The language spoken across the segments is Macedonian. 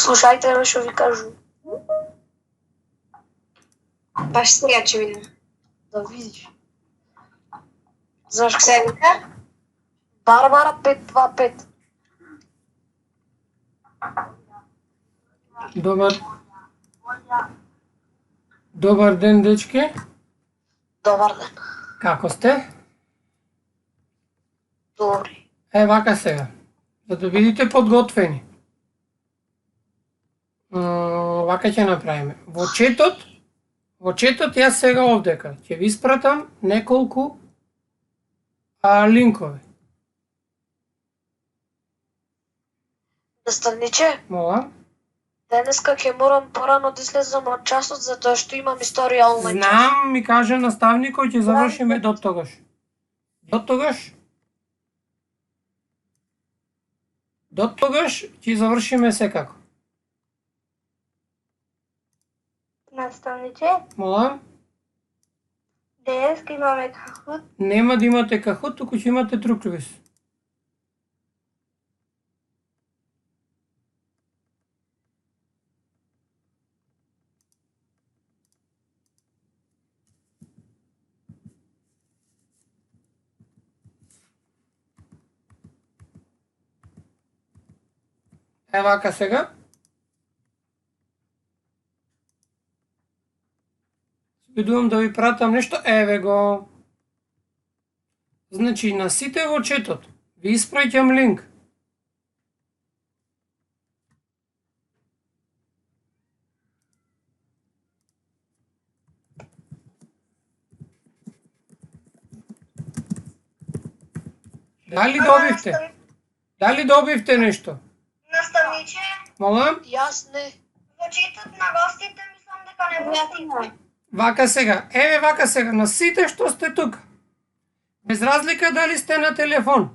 Слушајте што ви кажу. Баш сега ќе видим. Да видиш. Знаеш Се како? вика? Барбара 525. Добар ден, дечки. Добар ден. Како сте? Добри. Вака сега. За да бидите подготвени. Вака ќе направиме. Во четот јас сега овдека ќе ви испратам неколку линкови. Наставниче, Молам? денеска ќе морам порано да излезам од часот затоа што имам историја онлайн час. Знам, ми каже наставникот, ќе завршиме до тогаш. До тогаш ќе завршиме секако. Наставниче, Молам? денеска имаме кахут. Нема да имате кахут, туку ќе имате труквис. Вака сега. Бидувам да ви пратам нешто, еве го. Значи, на сите во четот ви испраќам линк. Дали добивте нешто? Наставниче, Молам? Јас не. во четот на гостите мислам дека не пратите. Вака сега, вака сега, на сите што сте тука. Без разлика дали сте на телефон.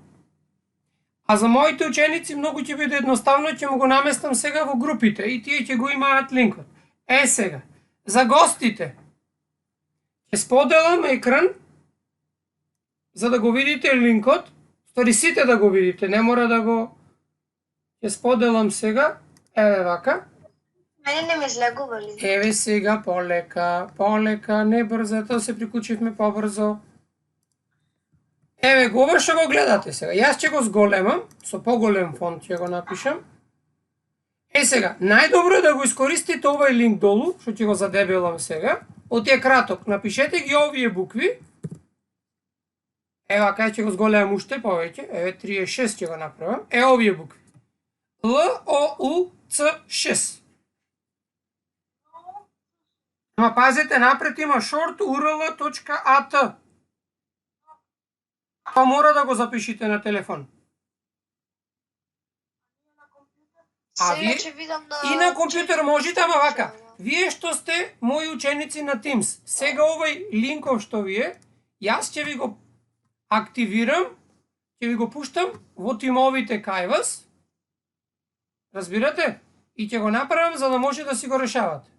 А за моите ученици многу ќе биде едноставно, ќе му го наместам сега во групите и тие ќе го имаат линкот. Сега, за гостите. Ќе споделам екран за да го видите линкот. Стори сите да го видите, не мора да го... Ќе споделам сега, вака. Мене не ме излегували. Сега, полека, не брзато, се приклучивме побрзо. Го ова што го гледате сега. Јас ќе го зголемам, со поголем фонт ќе го напишам. Сега, најдобро е да го искористите овај линк долу, што ќе го задебелам сега. Оти е краток, напишете ги овие букви. Вака ќе го зголемам уште повеќе. 36 ќе го направам. Овие букви. LOUC6. Ама пазете, напред има short url.at. Па мора да го запишите на телефон. Сега ќе видам на... И на компјутер можете, ама вака. Вие што сте мои ученици на Teams, сега овај линков што вие, јас ќе ви го активирам, ќе ви го пуштам во тимовите кај вас. Разбирате? И ќе го направам за да може да си го решавате.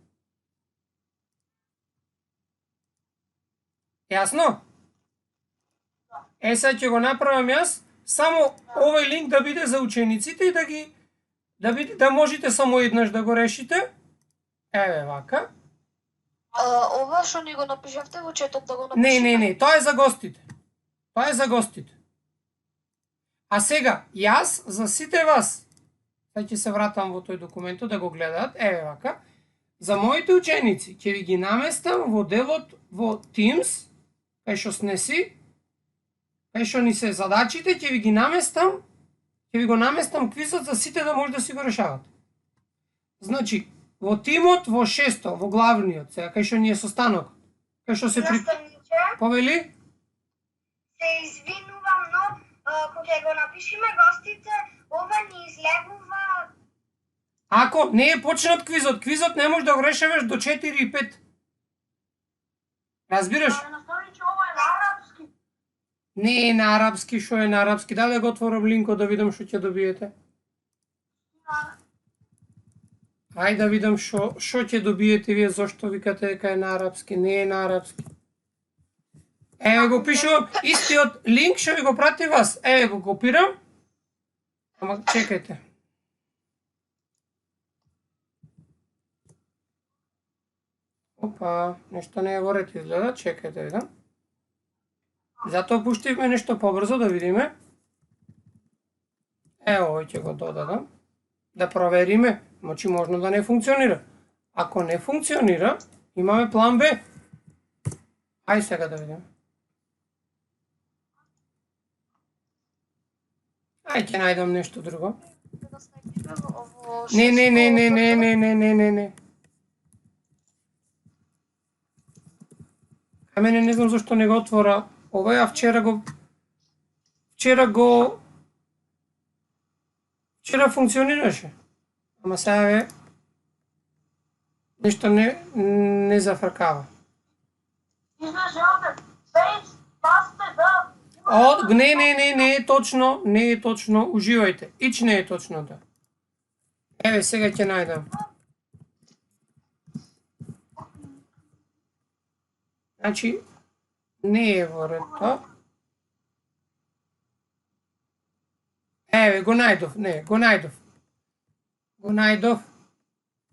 Јасно? Сега ќе го направам јас, само овој линк да биде за учениците и да можете само еднаш да го решите. Вака. Ова што ни го напишавте во четот да го напишете? Не, тоа е за гостите. А сега, јас за сите вас, ќе се вратам во тој документот да го гледаат, вака, за моите ученици ќе ви ги наместам во делот во Teams, кај што снеси, кај што ни се задачите, ќе ви го наместам квизот за сите да може да си го решавате. Значи, во тимот, во 6-то, во главниот, сега кај што ни е состанокот, кај што се повели? Се извинувам, но кога го напишеме гостите, ова ни излегува. Ако не е почнат квизот не може да го решаваш до 4 и 5. Разбираш? Не е на арапски, што е на арапски? Даде го отворам линкот да видам што ќе добиете. Ајде да видам што ќе добиете вие, зошто викате дека е на арапски. Не е на арапски. Го пишувам истиот линк што ви го прати вас. Го копирам. Ама чекајте. Опа, нешто не е во ред изгледа, чекајте видам. Затоа пуштивме нешто побрзо да видиме. Ево, овој ќе го додадам. Да провериме, значи можно да не функционира. Ако не функционира, имаме план Б. Ај сега да видиме. Ај ќе најдам нешто друго. Не. А мене не знам зашто не го отвора ова, а вчера функционираше. Ама сега нешто не зафркава. Не е точно, уживајте. Ич не е точно да. Еве сега ќе најдам. Значи, не е во ред тоа. Еве, го најдов.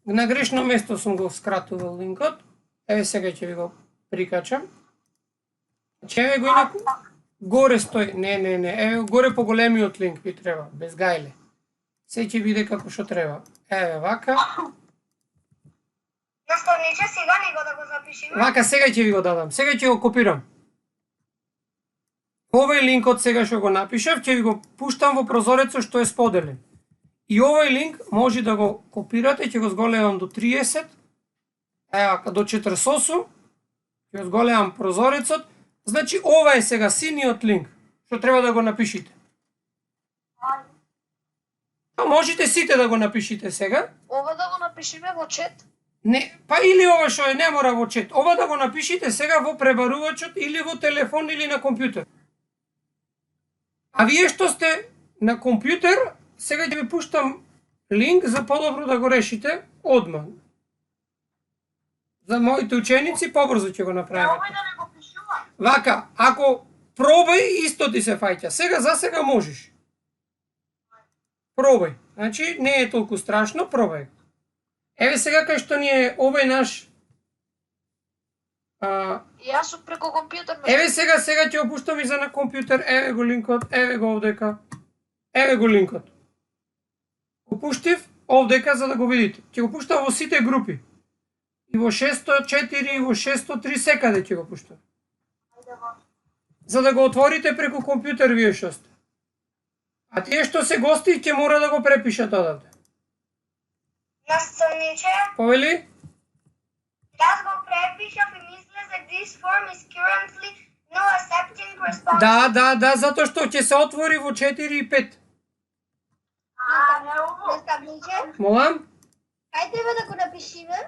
На грешно место сум го скратувал линкот. Еве сега ќе ви го прикачам. Еве го има горе стои. Не. Еве горе по големиот линк ви треба, без гајле. Се ќе биде како што треба. Еве вака. Наставниче, сега него да го запишеме. Вака сега ќе ви го дадам. Сега ќе го копирам. Овој линкот сега што го напишав, ќе ви го пуштам во прозорецот што е споделен. И овој линк може да го копирате, ќе го зголемам до 30. Ева, до 48. Ќе го зголемам прозорецот. Значи ова е сега синиот линк што треба да го напишите. А можете сите да го напишите сега. Ова да го напишеме во чет? Не, па или ова што не мора во чет. Ова да го напишите сега во пребарувачот или во телефон или на компјутер. А вие што сте на компјутер, сега ќе ви пуштам линк за подобро да го решите одма. За моите ученици побрзо ќе го направиме. Вака, ако пробај, исто ти се фаќа. Сега за сега можеш. Пробај. Значи не е толку страшно, пробај. Еве сега кај што ни е овој наш Јас сум преку компјутер. Еве сега ќе го пуштам и за на компјутер. Еве го линкот, еве го овдека. Еве го линкот. Го пуштив овдека за да го видите. Ќе го пуштам во сите групи. И во 604 и во 603 секаде ќе го пуштам. За да го отворите преку компјутер вие што сте. А тие што се гости ќе мора да го препишат одавде. Наставниче, Повели? јас го препишав и излезе this form is currently no accepting response. Да, затоа што ќе се отвори во 4 и 5. Наставниче, Молам? кај треба да го напишиме?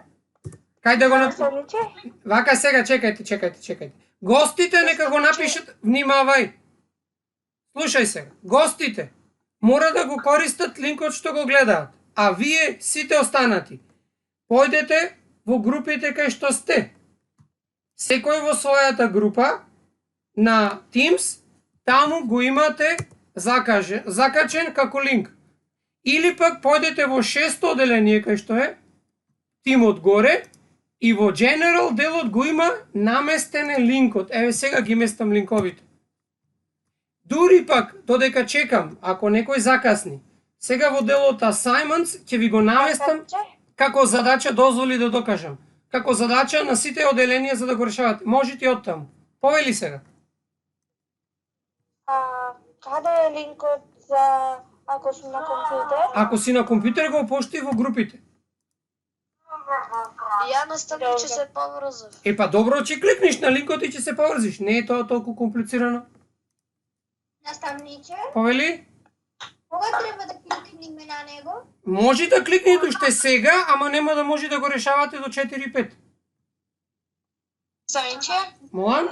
Кај да го Наставниче? Вака сега, чекајте. Гостите нека го напишат, внимавај. Слушај сега, гостите мора да го користат линкот што го гледаат, а вие сите останати појдете во групите кај што сте. Секој во својата група на Teams, таму го имате закачен како линк. Или пак појдете во 6 оделение кај што е тимот горе и во General делот го има наместен линкот. Еве сега ги местам линковите. Дури пак, додека чекам, ако некој закасни, сега во делот Assignments ќе ви го наместам како задача, дозволи да докажам. Како задача на сите оделенија за да го решавате. Можете и оттаму. Повели сега. Каде е линкот за ако сум на компјутер? Ако си на компјутер го пошти во групите. Ја наставниче се поврзав. Па добро, ќе кликнеш на линкот и ќе се поврзиш. Не е тоа толку комплицирано. Наставниче, Повели? кога треба да кликнеме на него? Може да кликнете уште сега, ама нема да може да го решавате до 4-5. Наставниче, Молам?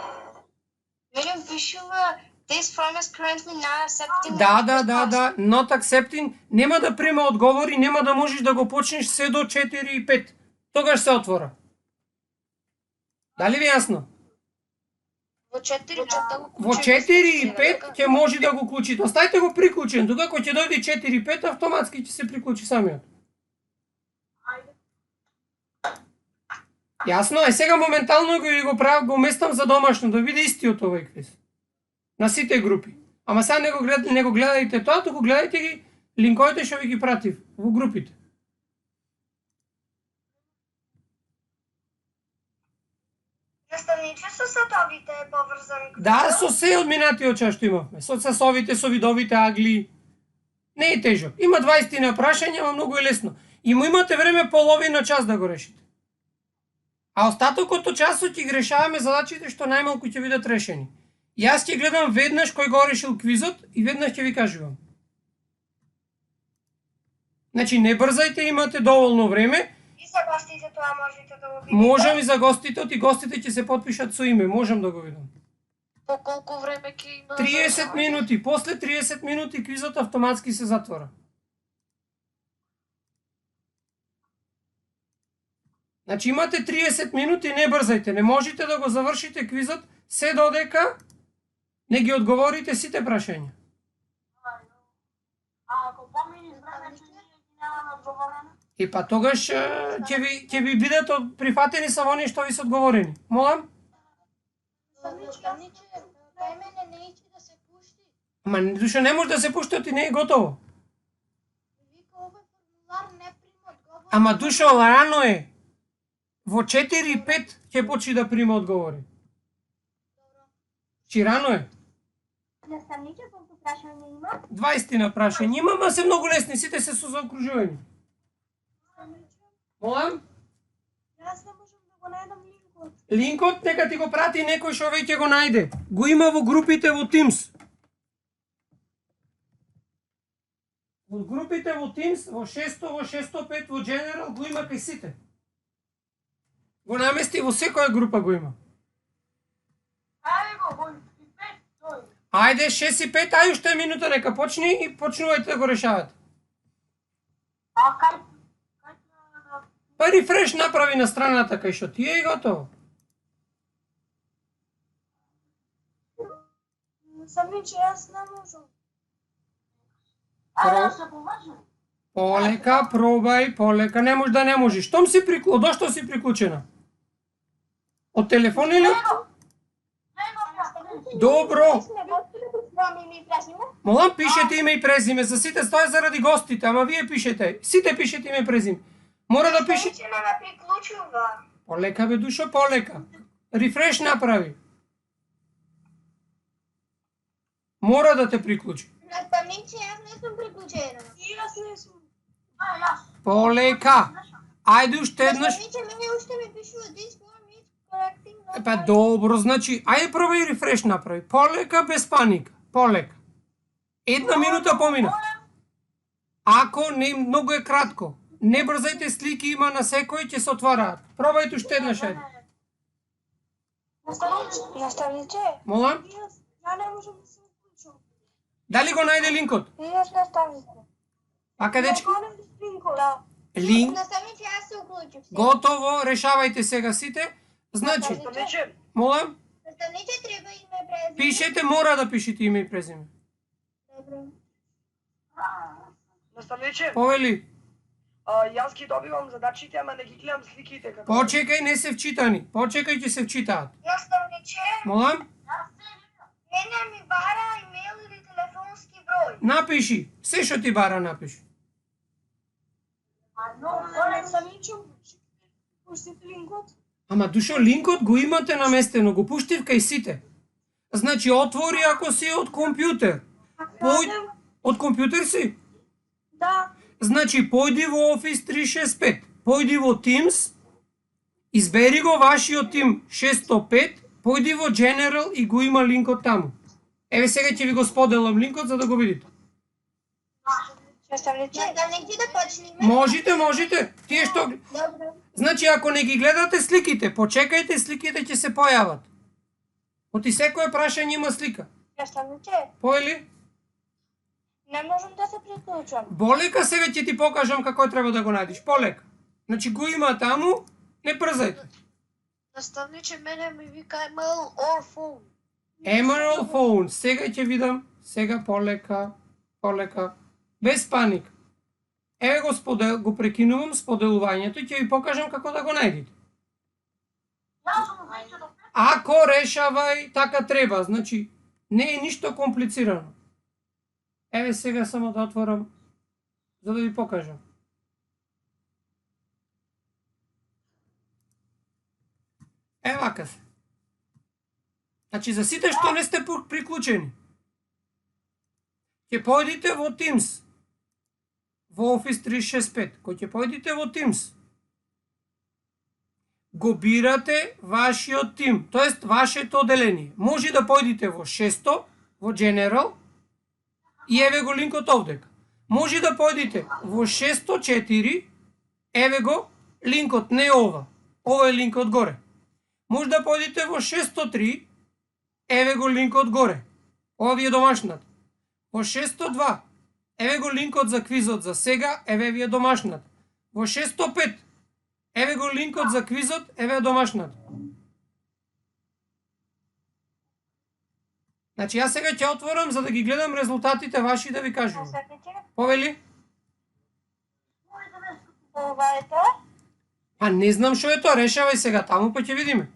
велим пишува this form is currently not accepting. Да. Not accepting. Нема да прима одговори, нема да можеш да го почнеш се до 4 и 5. Тогаш се отвора. Дали ви јасно? Во 4 чета го Во 4 и 5 ќе може да го клучите. Оставите го приклучен. Кога ќе дојде 4 и 5, автоматски ќе се приклучи самиот. Јасно? Е сега моментално го местам за домашно да биде истиот овој квиз. На сите групи. Ама сега не го гледајте тоа, туку гледајте ги линковите што ви ги пратив во групите. Наставниче со сатовите е поврзан квизот? Да, со се од минатиот час што имавме. Со сасовите, со видовите агли. Не е тежок. Има 20 на прашања, ама многу е лесно. И му имате време половина час да го решите. А остатокот од часот ќе ги решаваме задачите што најмалку ќе бидат решени. Јас ќе гледам веднаш кој го решил квизот и веднаш ќе ви кажувам. Значи не брзајте, имате доволно време. И за гостите тоа можете да го видите? Можам и за гостите, и гостите ќе се потпишат со име, можам да го видам. По колку време ќе има? 30 минути, после 30 минути квизот автоматски се затвора. Значи имате 30 минути, не брзајте, не можете да го завршите квизот се додека не ги одговорите сите прашања. А ако помине време, че ние ги немаме одговорено? И па тогаш ќе ви бидат прифатени само оние што ви се одговорени. Молам? Наставниче, кај мене не ичи да се пушти. Ама душа не може да се пушти, ти не е готово. Вика овој формулар не прима одговор. Ама душа рано е. Во 4:05 ќе почне да прима одговори. Чи рано е? Наставниче, колку прашање има? 20 на прашање има, ама се многу лесни, сите се со заокружување. Молам? Јас не можам да го најдам линкот. Линкот нека ти го прати некој што веќе го најде. Го има во групите во Teams. Во групите во Teams, во 600, во 605, во General го има кај сите. Го намести во секоја група го има. Ајде го, во 5, тој. Ајде 6:05, ај уште минута нека почни и почнувајте да го решавате. А кај да... Па рефреш направи на страната кај што ти е и готово. Наставниче, јас не можам. Ајде да се поважам. Полека, пробај, полека, не можеш да не можеш. Штом си од што си приклучена? Од телефон или од... Добро. Молам, пишете име и презиме, за сите стои заради гостите, ама вие пишете. Сите пишете име и презиме. Мора да пишете... Наставниче не ме приклучува. Полека бе душо, полека. Рефреш направи. Мора да те приклучи. Наставниче, јас не сум приклучена. И јас не сум. Јас. Полека. Ајде уште еднаш. Наставниче, мене уште ми пишува this form is correcting. Па добро, значи, ајде пробај рефреш направи. Полека, без паника. Полека. Една минута помина. Ако не многу е кратко, не брзајте, слики има на секој, ќе се отвараат. Пробајте уште еднаш, ајде. Наставниче, Молам? ја не можам да се уклучам. Дали го најде линкот? И јас наставниче. А кадечки? Да. Линк. Наставниче, јас се уклучив. Готово, решавајте сега сите. Значи, Наставниче, молам, Наставниче, треба име презиме. пишете, мора да пишете име и презиме. Добро. наставниче, Повели, јас ги добивам задачите, ама не ги гледам сликите како. почекај, не се вчитани. Почекај, ќе се вчитаат. Наставниче, Молам, мене ми бара имейл или телефонски број. напиши. Се што ти бара, напиши. Наставниче, пуштите линкот. Ама душо, линкот го имате наместено, го пуштив кај сите. Значи, отвори ако си од компјутер. Од компјутер си? Да. Значи, појди во Office 365, појди во Teams, избери го вашиот тим 605, појди во General и го има линкот таму. Еве сега ќе ви го споделам линкот за да го видите. Наставниче, Наставниче, да почнеме. Можете. Тие што... Добро. Значи, ако не ги гледате сликите, почекајте, сликите ќе се појават. Оти секој прашање има слика. наставниче, Поели? не можам да се приклучам. Полека сега ќе ти покажам како треба да го најдеш. Полека. Значи, го има таму, не брзајте. Наставниче, мене ми вика email or phone. Emerald Phone, сега ќе видам, сега полека, без паник. Еве го прекинувам споделувањето и ќе ви покажам како да го најдете. Ако решавај, така треба. Значи, не е ништо комплицирано. Еве сега само да отворам, за да ви покажам. Е, вака се. Значи, за сите што не сте приклучени, ќе појдите во Teams, во Office 365. Кој ќе појдите во Teams, го бирате вашиот тим, тоест вашето оделение. Може да појдите во 600, во General, и еве го линкот овдека. Може да појдите во 604, еве го линкот, не ова. Ова е линкот горе. Може да појдите во 603, еве го линкот горе. Ова ви е домашната. Во 602, еве го линкот за квизот за сега, еве ви е домашната. Во 605, еве го линкот за квизот, еве е домашната. Значи, јас сега ќе отворам за да ги гледам резултатите ваши да ви кажувам. Повели? Ова е тоа? А не знам што е тоа, решавај сега таму, па ќе видиме.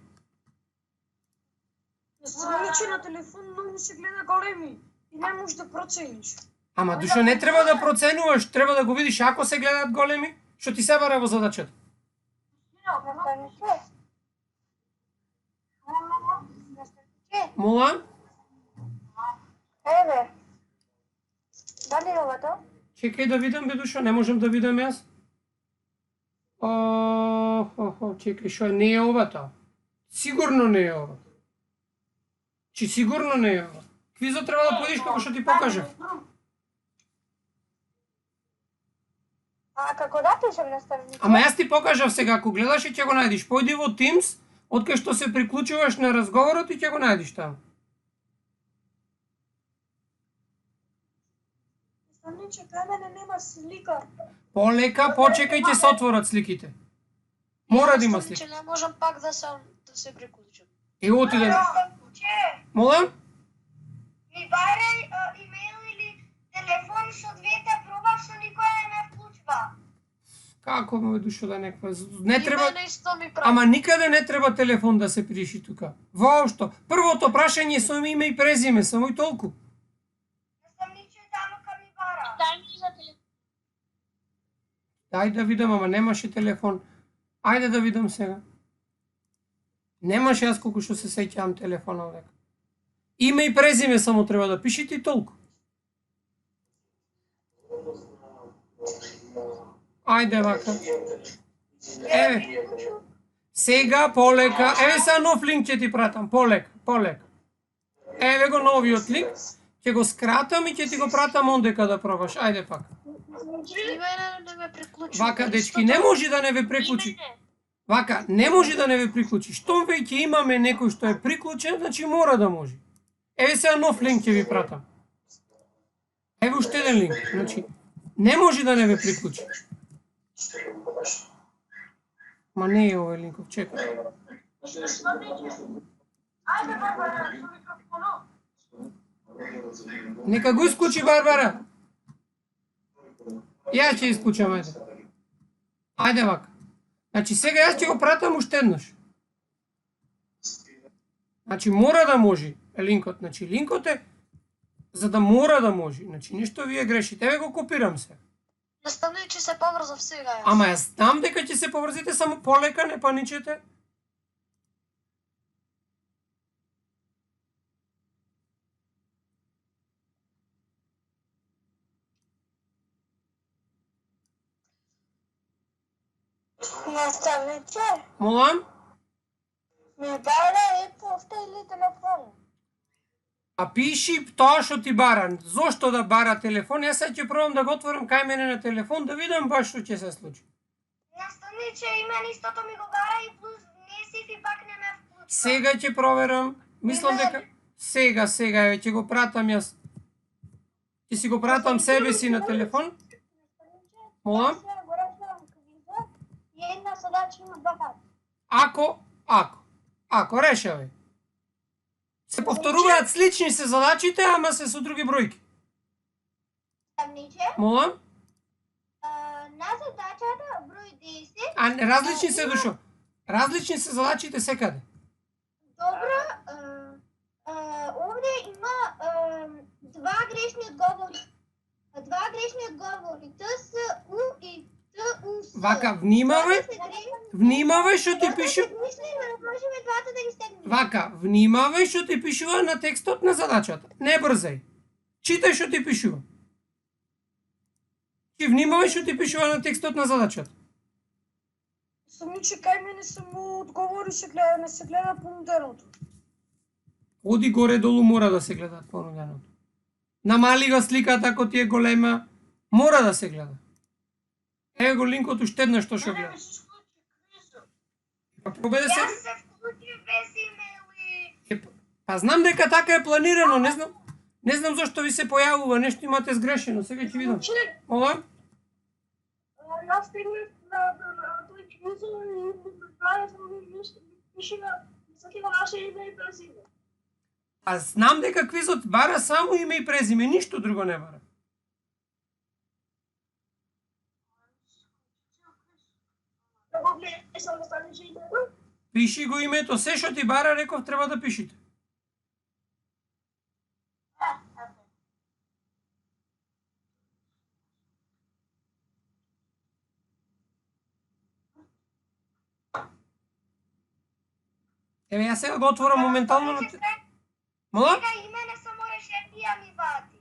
Значи на телефон многу се гледа големи и не можеш да процениш. Ама душо не треба да проценуваш, треба да го видиш ако се гледаат големи, што ти се бара во задачата. Мола? Еве. Дали е ова тоа? Чекај да видам, бе душо, не можам да видам јас. Чекај, што е, не е ова тоа. Сигурно не е ова. Чи сигурно не е ова. Квизот треба да појдиш како што ти покажав. А како да пишем наставник? Ама јас ти покажав сега, ако гледаш и ќе го најдиш. Појди во Teams, откај што се приклучуваш на разговорот и ќе го најдиш таму. Наставниче, кај мене нема слика. Полека, почекај ќе се отворат сликите. Мора да има слика. Наставниче, не можам пак да се приклучам. Отиде. Мола? Ми барај имейл или телефон со двете пробав со никој не ме вклучва. Како ме душо да неква? Не И треба. мене исто ми прави. Ама никаде не треба телефон да се приши тука. Воопшто. Првото прашање со име и презиме, само и толку. Наставниче таму ка ми бара. Дай ми за телефон. Дај да видам, ама немаше телефон. Ајде да видам сега. Немаше јас колку што се сеќавам телефона дека. Име и презиме само треба да пишете и толку. Ајде вака. Еве. Сега полека. Еве сега нов линк ќе ти пратам. Полека, полека. Еве го новиот линк. Ќе го скратам и ќе ти го пратам ондека да пробаш. Ајде пак. И мене не ме приклучи. Вака, дечки, не може да не ве приклучи. Вака, не може да не ве приклучи. Штом веќе имаме некој што е приклучен, значи мора да може. Еве сега нов линк ќе ви пратам. Еве уште еден линк. Значи, не може да не ве приклучи. Ма не е овој линков, чекај. Нека го исклучи Барбара. Ја ќе исклучам, ајде. Ајде вака. Значи сега јас ќе го пратам уште еднаш. Значи мора да може линкот. Значи линкот е за да мора да може. Значи ништо вие грешите. Еве го копирам се. Наставниче, се поврзав сега јас. Ама јас знам дека ќе се поврзите, само полека, не паничете. Наставниче, Молам? ми бара и пофта или телефон. А пиши тоа што ти бара. Зошто да бара телефон? Јас сега ќе пробам да го отворам кај мене на телефон да видам баш што ќе се случи. Наставниче, и мен истото ми го бара и плюс несив и пак не ме вклучва. Сега ќе проверам. Мислам дека сега еве ќе го пратам јас. Ќе си го пратам себе си на телефон. Молам? Сега го решавам квизот и една задача има два пати. Ако решавај. Се повторуваат слични се задачите, ама се со други бројки. Наставниче, Молам? на задачата број 10, А различни се душо. Различни се задачите секаде. Добро, ovdje ima dva grešni odgovori. Два грешни отговори. Т, С, У и Т, У, С. Вака, внимавај што ти пише. Мислиме, можеме двата да ги стегнем. Вака, внимавај што ти пишува на текстот на задачата. Не брзај. Читај што ти пишува. Ти внимавај што ти пишува на текстот на задачата. Сами кај мене само одговори се гледа, не се гледа понуденото. Оди горе-долу мора да се гледа понуденото. Намали га сликата ако ти е голема, мора да се гледа. Ево го линкот уште една што гледа. Па пробај да се... Јас се вклучив без имейли. Па знам дека така е планирано, не знам зашто ви се појавува, нешто имате сгрешено, сега ќе видам. Ова? Јас стигнав на тој квиз и правя само пише на секој наше име и презиме. А знам дека квизот бара само име и презиме, ништо друго не бара. Да го гледам да стане че името. Пиши го името, се што ти бара, реков треба да пишите. Еве јас сега го отворам моментално на... Мола? Сега име не само решенија ми вади.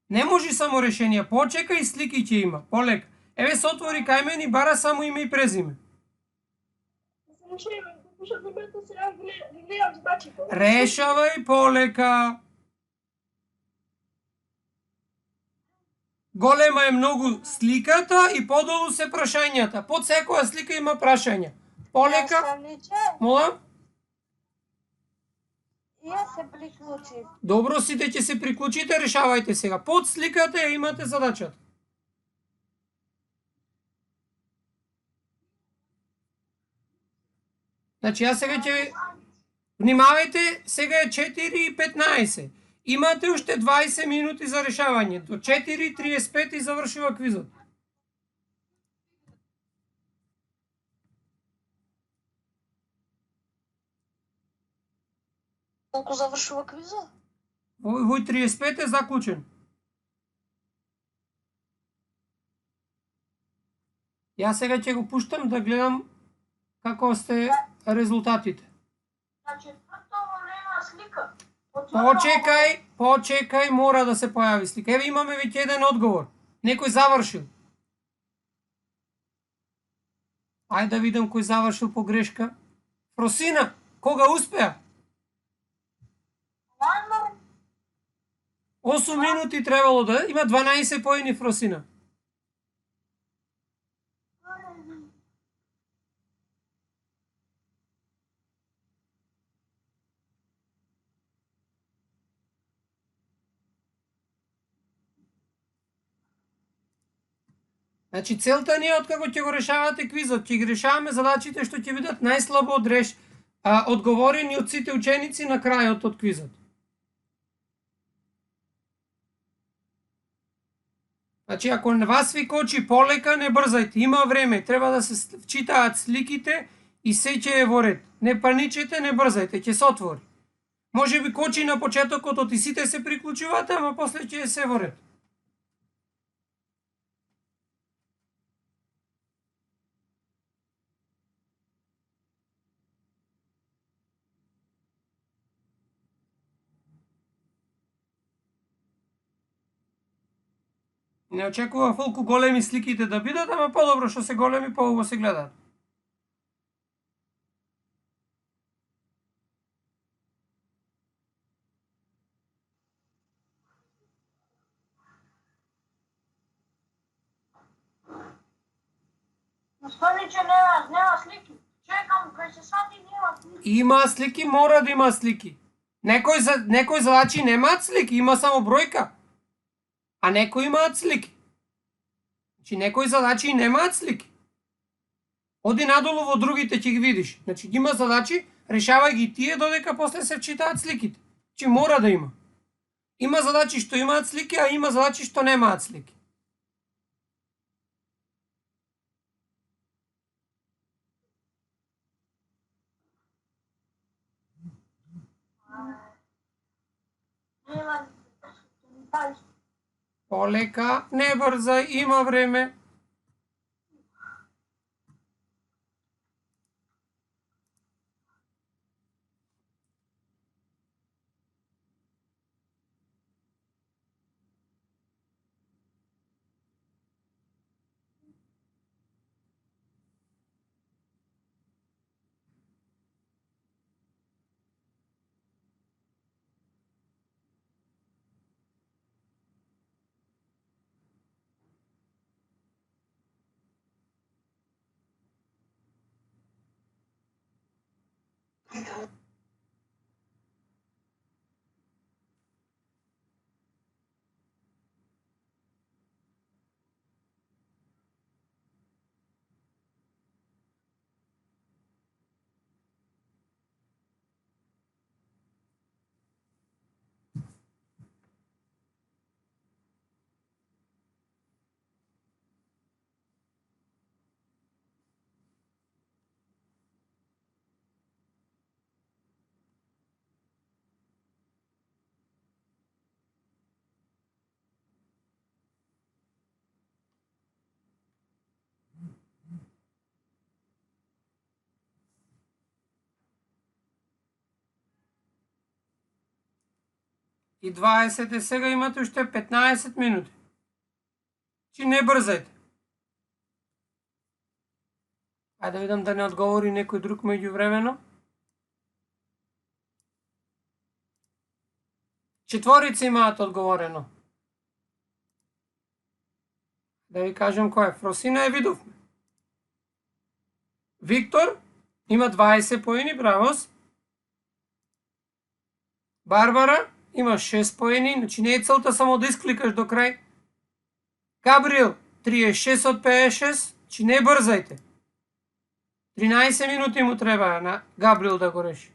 Не може само решение, почекај слики ќе има, полека. Еве се отвори кај мене и бара само име и презиме. Се решиме, пише на името сега гледам задачите. Решавај полека. Голема е многу сликата и подолу се прашањата. Под секоја слика има прашања. Полека. Мола? Јас се приклучив. Добро, сите ќе се приклучите, решавајте сега. Под сликата ја имате задачата. Значи, јас сега ќе... Внимавајте, сега е 4:15. Имате уште 20 минути за решавање. До 4:35 и завршува квизот. Колку завршува квиза? Овој 35 е заклучен. Јас сега ќе го пуштам да гледам како сте резултатите. Значи, тоа нема слика. Почекај, мора да се појави слика. Еве имаме веќе еден одговор. Некој завршил. Ајде да видам кој завршил по грешка. Фросина, кога успеа? 8 минути требало да има 12 поени Фросина. Значи целта ни е откако ќе го решавате квизот, ќе ги решаваме задачите што ќе бидат најслабо одговорени од сите ученици на крајот од квизот. Значи, ако на вас ви кочи полека, не брзајте, има време, треба да се читаат сликите и се ќе е во ред. Не паничете, не брзајте, ќе се отвори. Може би кочи на почетокот и сите се приклучувате, ама после ќе е се во ред. Не очекува колку големи сликите да бидат, ама подобро што се големи, поубаво се гледаат. Наставниче нема слики. Чекам, кај се сати нема слики. Има слики, мора да има слики. Некој задачи немаат слики, има само бројка. А некои имаат слики. Значи некои задачи немаат слики. Оди надолу во другите ќе ги видиш. Значи има задачи, решавај ги тие додека после се читаат сликите. Значи мора да има. Има задачи што имаат слики, а има задачи што немаат слики. Дай. Полека, не бързай, има време. И 20 е сега, имате още 15 минути. Чи не бързайте. Айде да видам да не отговори некой друг междувременно. Четворици имат отговорено. Да ви кажем кой е. Фросина е видов. Виктор има 20 поени, браво. Барбара има 6 поени, значи не е целта само да изкликаш до край. Габриел 36 от 56, че не бързайте. 13 минути му трябва на Габриел да го реши.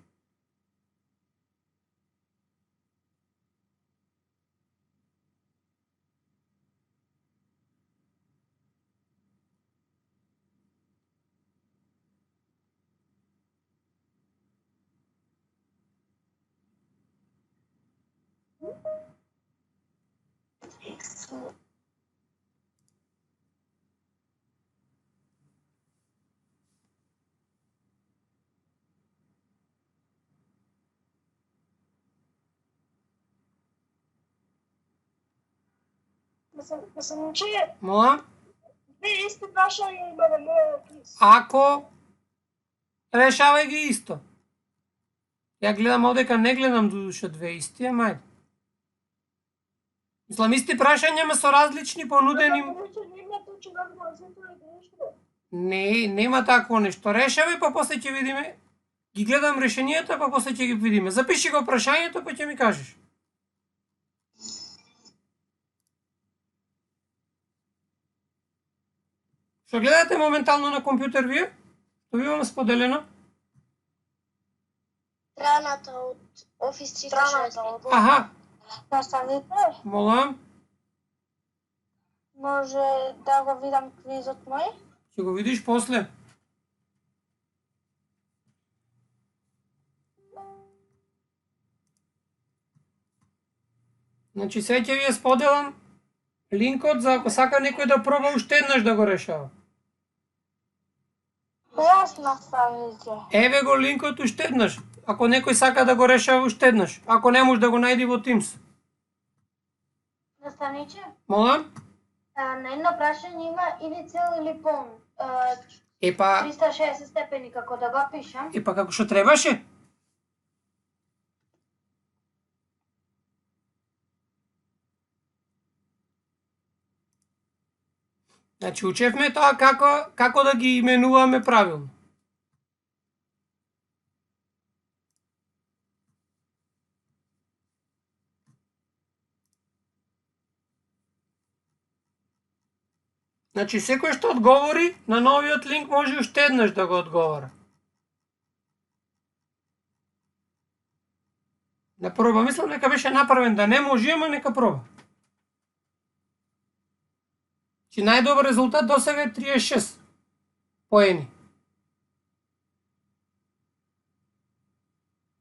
Да съм учи. Моля? Две исти прашања има на моя квиз. Ако решавай ги исто. Я гледам одека, не гледам душа две исти, ама ајде. Мислам, исти прашања, ама со различни понудени. Не, нема такво нешто. Решавај, па после ќе видиме. Ги гледам решенијата, па после ќе ги видиме. Запиши го прашањето, па ќе ми кажеш. Што гледате моментално на компјутер вие? Што ви имам споделено? Страната од Office 365. Аха, Наставите, молам, може да го видам квизот мој? ќе го видиш после. Значи сега ќе ви ја споделам линкот за ако сака некој да проба уште еднаш да го решава. Јас наставите. Еве го линкот уште еднаш. Ако некој сака да го решава уште еднаш. Ако не може да го најди во Teams. Наставниче, Молам? на едно прашање има или цел или полн. Епа, 360 степени, како да го пишам. како што требаше? Значи учевме тоа како да ги именуваме правилно. Значи секој што одговори на новиот линк може уште еднаш да го одговара. Да проба, мислам дека беше направен да не може, ама нека проба. Чи најдобар резултат до сега е 36 поени.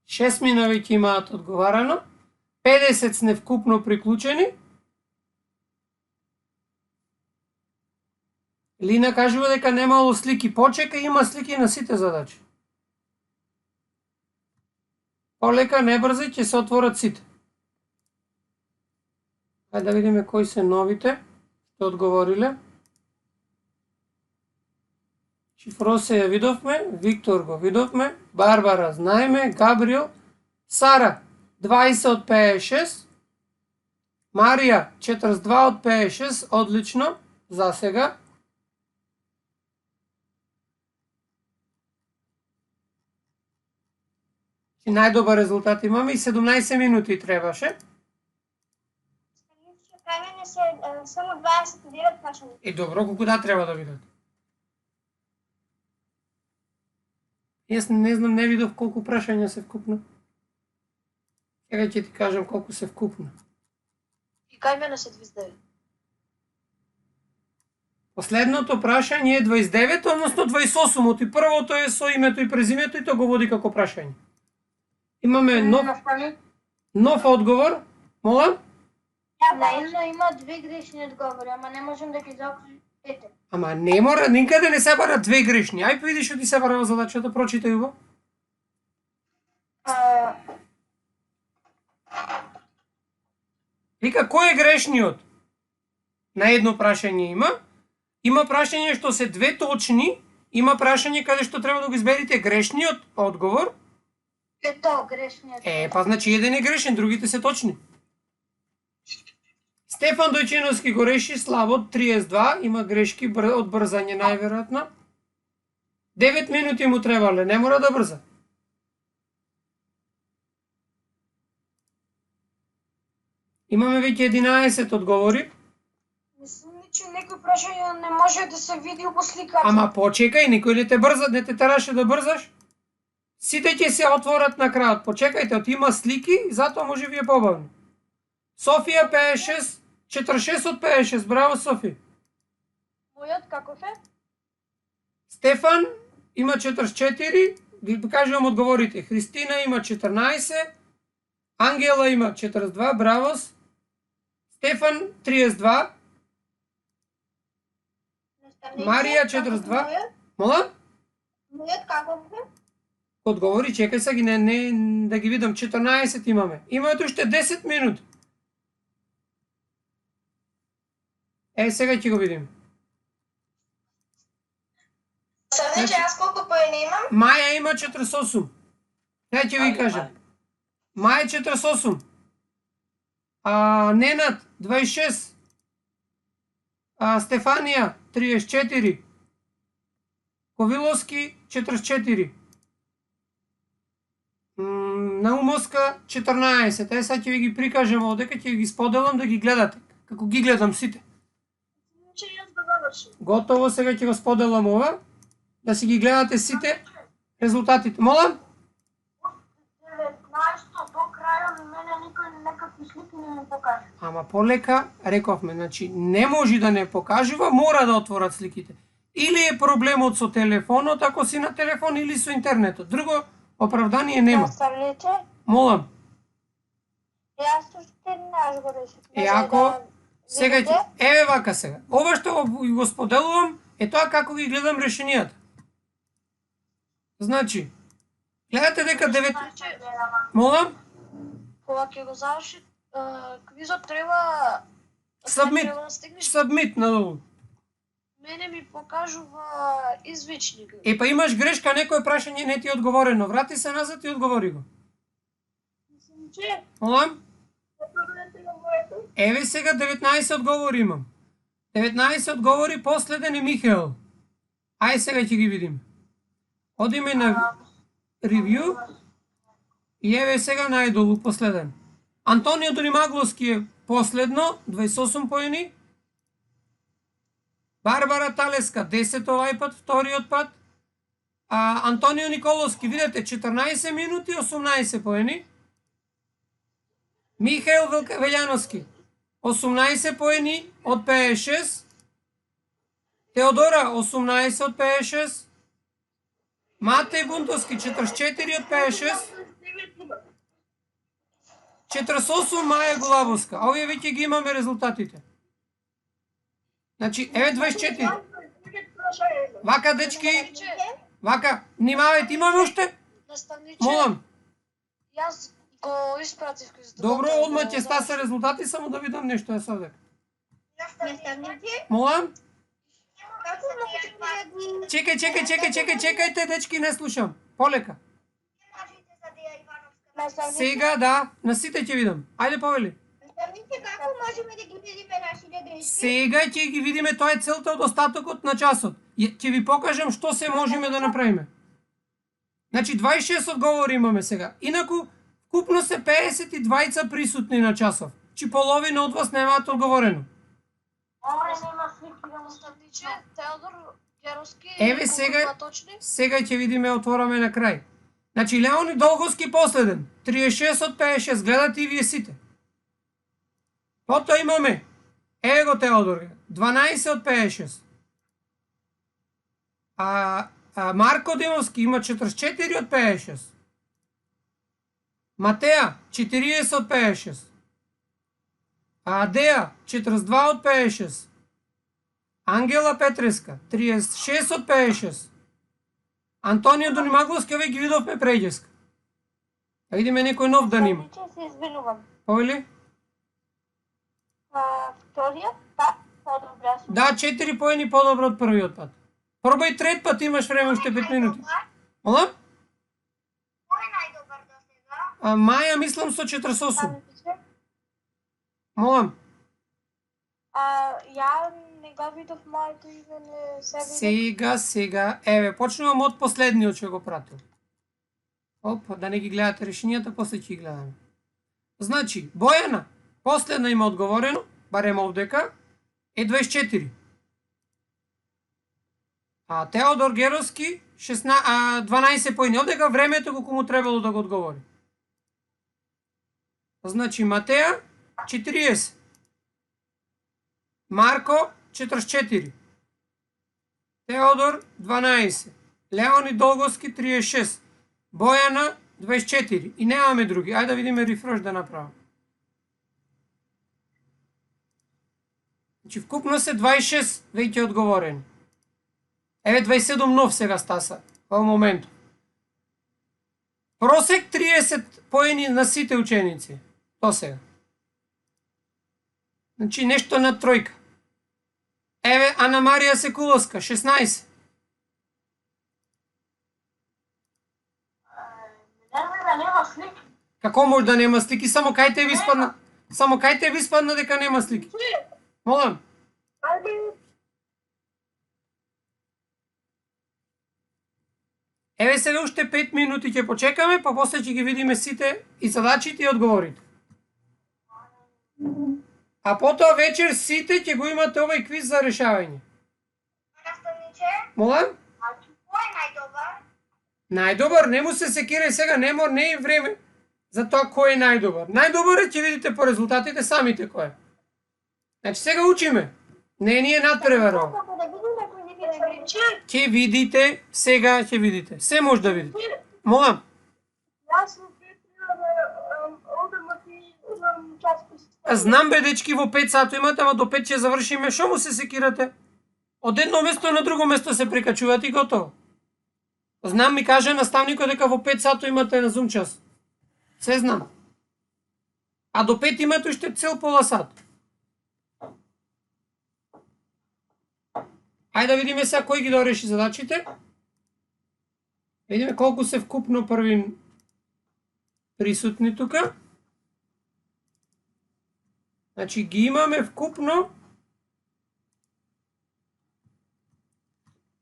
6 веќе имаат одговарано, 50 сне вкупно приклучени, Лина кажува дека немало слики. Почека, има слики на сите задачи. Полека, не брзај, ќе се отворат сите. Хајде да видиме кои се новите што одговориле. Шифросе ја видовме, Виктор го видовме, Барбара знаеме, Габриел, Сара 20 од 56, Марија 42 од 56, одлично, за сега. Најдобар резултат имаме и 17 минути требаше. Кај мене се само 29 прашања. И добро, колку да треба да видат? Јас не знам, не видов колку прашања се вкупно. Сега ќе ти кажам колку се вкупно. И кај мене се 29. Последното прашање е 29, односно 28, и првото е со името и презимето и тоа го води како прашање. Имаме нов одговор. Мола? Наивно има 2 грешни одговори, ама не можем да ги заокружите. Ама не мора, никаде не се бара 2 грешни. Ај види што ти се бара во задачата, прочитај го. Вика, кој е грешниот? На едно прашање има. Има прашање што се 2 точни, има прашање каде што треба да го изберите грешниот одговор. Ето, грешниот. Па значи еден е грешен, другите се точни. Стефан Дојчиновски го реши слабо, 32, има грешки од брзање најверојатно. 9 минути му требале, не мора да брза. Имаме веќе 11 одговори. Мислам че некој прашање не може да се види по сликата. Ама почекај, никој не те брза, не те тераше да брзаш. Сите ќе се отворат на крајот. Почекајте, од има слики, затоа може ви е побавно. Софија 56, 46 од 56, браво Софи. Мојот каков е? Стефан има 44, ви кажувам одговорите. Христина има 14, Ангела има 42, браво. Стефан 32, Марија 42. Мола? Мојот каков е? Одговори, чекај сега не да ги видам, 14 имаме. Имаме уште 10 минути. Сега ќе го видим. Савниче, аз колко поени имам? Маја има 48. Сега ќе ви кажам. Маја 48. Ненад 26. Стефанија 34. Ковиловски 44. Наумовска 14. Сега ќе ви ги прикажам одека, ќе ги споделам да ги гледате. Како ги гледам сите. Че јас го завршив. Готово, сега ќе го споделам ова. Да си ги гледате сите резултатите. Мола? 19 до крајот мене никој некакви слики не ми покажа. Ама полека, рековме, значи не може да не покажува, мора да отворат сликите. Или е проблемот со телефонот, ако си на телефон, или со интернетот. Друго оправдание нема. Наставниче, Молам. јас уште еднаш го решив. Ако сега ќе... Еве вака сега. Ова што го споделувам е тоа како ги гледам решенијата. Значи, гледате дека 9... Молам? Кога ќе го заврши квизот треба Submit. треба да стигнеш. Submit надолу. Мене ми покажува извичник. Па имаш грешка, некој прашање не ти е одговорено. Врати се назад и одговори го. Че, Молам? проверете го моето. Еве сега 19 одговори имам. 19 одговори, последен е Михаел. Ај сега ќе ги видим. Одиме на ревју и еве сега најдолу последен. Антонио Доримагловски е последно, 28 поени. Барбара Талеска 10 овај пат, вториот пат. Антонио Николовски, видете, 14 минути, 18 поени. Михаил Велјановски, 18 поени од 56. Теодора, 18 од 56. Матеј Бунтовски, 44 од 56. 48 Маја Голабовска. А овие веќе ги имаме резултатите. Значи, еве 24. решение. Вака, дечки, вака, внимавајте, имаме уште? Наставниче, Молам. јас го испратив кај Добро, одма ќе стаса резултати, само да видам нешто ја савдек. Наставниче, Молам? како можеме да ги... Чекајте, дечки, не слушам. Полека. Кажете за Деја Ивановска. Наставниче, Сега, да, на сите ќе видам. Ајде, повели. Наставниче, како можеме да ги видиме нашите грешки? Сега ќе ги видиме, тоа е целта од остатокот на часот. Ќе ви покажам што се можеме да направиме. Значи 26 одговори имаме сега. Инаку, вкупно се 52 присутни на часов. Чи половина од вас немаат одговорено. наставниче, Теодор Геровски, Еве колку сега- има точни? Сега ќе видиме, отвораме на крај. Значи Леонид Долговски последен. 36 од 56. Гледате и вие сите. Потоа имаме Его Теодор. 12 од 56. Марко Димовски има 44 од 56. Матеја 40 од 56. Адеја 42 од 56. Ангела Петреска 36 од 56. Антонио Донимагловски, овие ги видовме преѓеска. Да видиме некој нов да нима. Наставниче, се извинувам. Повели? Вториот пат, по-добра сум. Да, 4 поени подобро од првиот пат. Пробај трет пат, имаш време уште 5 минути. Молам? Кој е најдобар до сега? Маја мислам со 48. Молам. Ја не го видов моето име, не се видов. Сега, еве, почнувам од последниот што го пратил. Оп, да не ги гледате решенијата, после ќе ги гледаме. Значи, Бојана, последна има одговорено, барем овдека, е 24. Теодор Геровски, 12 поени. Овдека времето колку му требало да го одговори. Значи, Матеја, 40. Марко, 44. Теодор, 12. Леонид Долговски, 36. Бојана, 24. И немаме други. Ајде да видиме рефреш да направам. Значи, вкупно се 26 веќе одговорени. Еве 27 нов сега стаса, во моментот. Просек 30 поени на сите ученици. До сега. Значи, нешто на тројка. Еве, Ана Марија Секуловска, 16. Како може да нема слики? Само кај те ви спадна? Само кај те ви спадна дека нема слики? Молам. Еве сега уште 5 минути ќе почекаме, па после ќе ги видиме сите и задачите и одговорите. А потоа вечер сите ќе го имате овој квиз за решавање. Наставниче, Молам? кој е најдобар? Најдобар, не му се секирај сега, не е време за тоа кој е најдобар. Најдобар е ќе видите по резултатите самите кој е. Значи сега учиме. Не ни е надпревара. Како да видиме кој не видиме грешки? Ќе видите, сега ќе видите. Се може да видите. Молам. Јас сум петила да одам ти имам час Знам бе дечки, во 5 сато имате, ама до 5 ќе завршиме. Шо му се секирате? Од едно место на друго место се прекачувате и готово. Знам, ми каже наставникот дека во 5 сато имате на Zoom час. Се знам. А до 5 имате уште цел пола сат. Ајде да видиме сега кој ги дореши задачите. Видиме колку се вкупно први присутни тука. Значи ги имаме вкупно.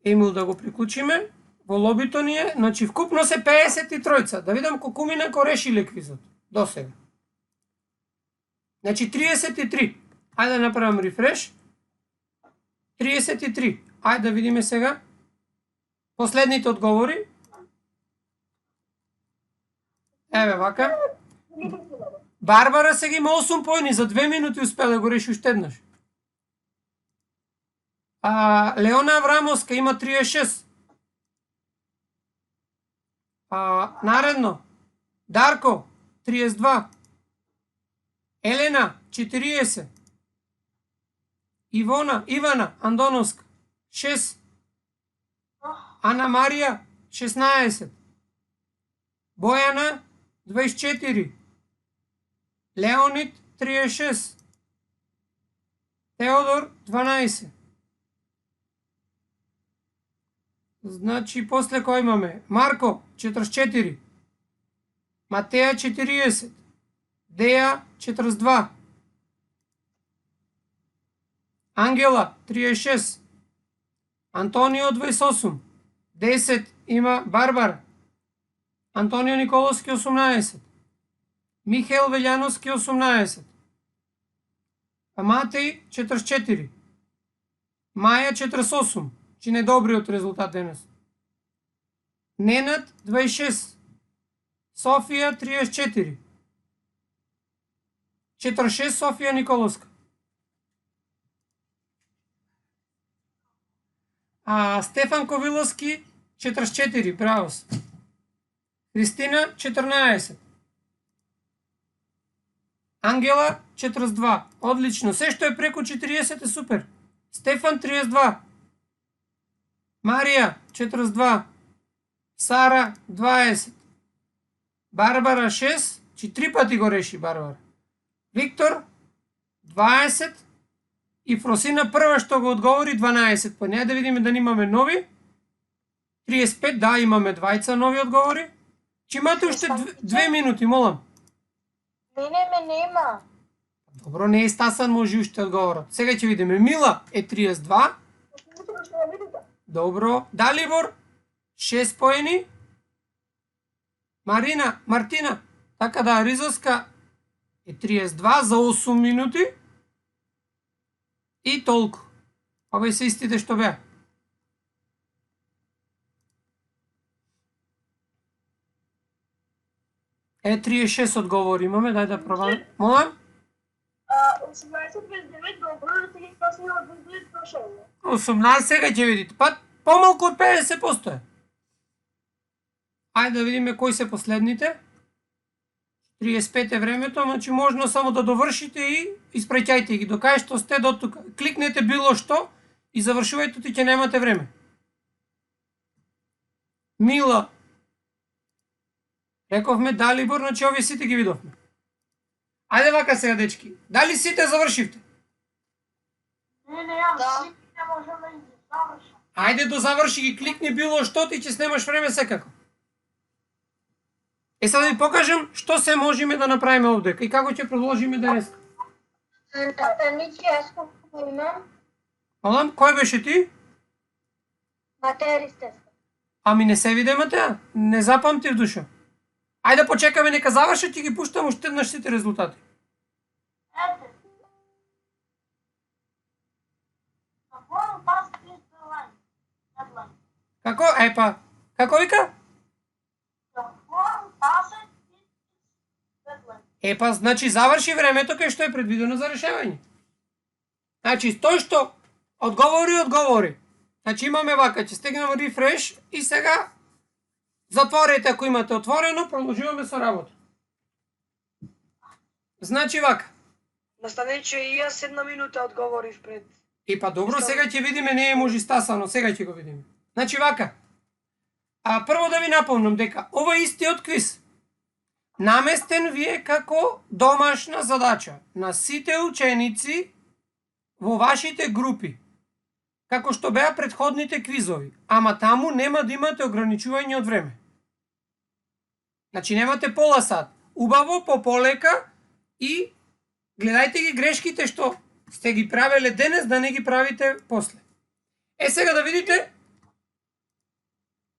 Емил да го приклучиме. Во лобито ни е. Значи вкупно се 53. Да видам колку мина ко решиле квизот. До сега. Значи 33. Ајде да направам рефреш. 33. Ајде да видиме сега последните одговори. Еве вака. Барбара сега има 8 поени, за 2 минути успеа да го реши уште еднаш. Леона Аврамовска има 36. Наредно. Дарко 32. Елена 40. Ивана Андоновска 6. Ана Марија 16, Бојана 24, Леонид 36, Теодор 12. Значи после кој имаме? Марко 44, Матеја 40, Деја 42, Ангела 36, Антонио 28, 10 има Барбара, Антонио Николовски 18, Михаил Велјановски 18, Матеј 44, Маја 48, чи недобриот резултат денес. Ненад 26, Софија 34, 46 Софија Николовска. Стефан Ковиловски 44, браво. Христина 14. Ангела 42. Одлично. Се што е преку 40 е супер. Стефан 32. Марија 42. Сара 20. Барбара 6. Чи 3 пати го реши Барбара. Виктор 20. И Фросина прва што го одговори 12. Па не да видиме да имаме нови. 35, да, имаме двајца нови одговори. Чи имате уште 2 минути, молам. Мене нема. Добро, не е Стасан, може уште одговорат. Сега ќе видиме. Мила е 32. Добро. Далибор 6 поени. Мартина, така да, Ризовска е 32 за 8 минути. И толку. Овие се истите што беа. Е, 36 одговори имаме, дај да пробаме. Молам? 18 без 9, добро, 3 kasnije od 9 došao. 18 сега ќе видите. Па помалку од 50% е. Ајде да видиме кои се последните. 35 е времето, значи можно само да довршите и испраќајте ги. До кај што сте до тука. Кликнете било што и завршувајте, ти ќе немате време. Мила. Рековме Далибор, значи овие сите ги видовме. Ајде вака сега, дечки. Дали сите завршивте? Ne, ja svi ne možemo da završimo. Ајде до заврши ги, кликни било што, ти ќе снемаш време секако. Сега да ви покажам што се можеме да направиме овде и како ќе продолжиме денес. Ничи, аз какво имам? Молам, кој беше ти? Матери сте. Ами не се виде Матеја, не запамтив душа. Ајде да почекаме нека завршат и ги пуштам уште еднаш сите резултати. Ете. Какво пас кристалайн? Недлайн. Како? Епа, како вика? Какво паса кристалайн? Епа, значи заврши времето кај што е предвидено за решавање. Значи, тој што одговори. Значи имаме вака, ќе стегнам рефреш и сега затворете ако имате отворено, продолжуваме со работа. Значи вака. Настане, че и јас една минута одговорив пред. Епа добро, сега ќе видиме, не е може стасано, сега ќе го видиме. Значи вака. Прво да ви напомнам дека ова истиот квиз наместен ви е како домашна задача на сите ученици во вашите групи, како што беа претходните квизови, ама таму нема да имате ограничување од време. Значи немате пола сат. Убаво, пополека и гледајте ги грешките што сте ги правеле денес, да не ги правите после. Сега да видите,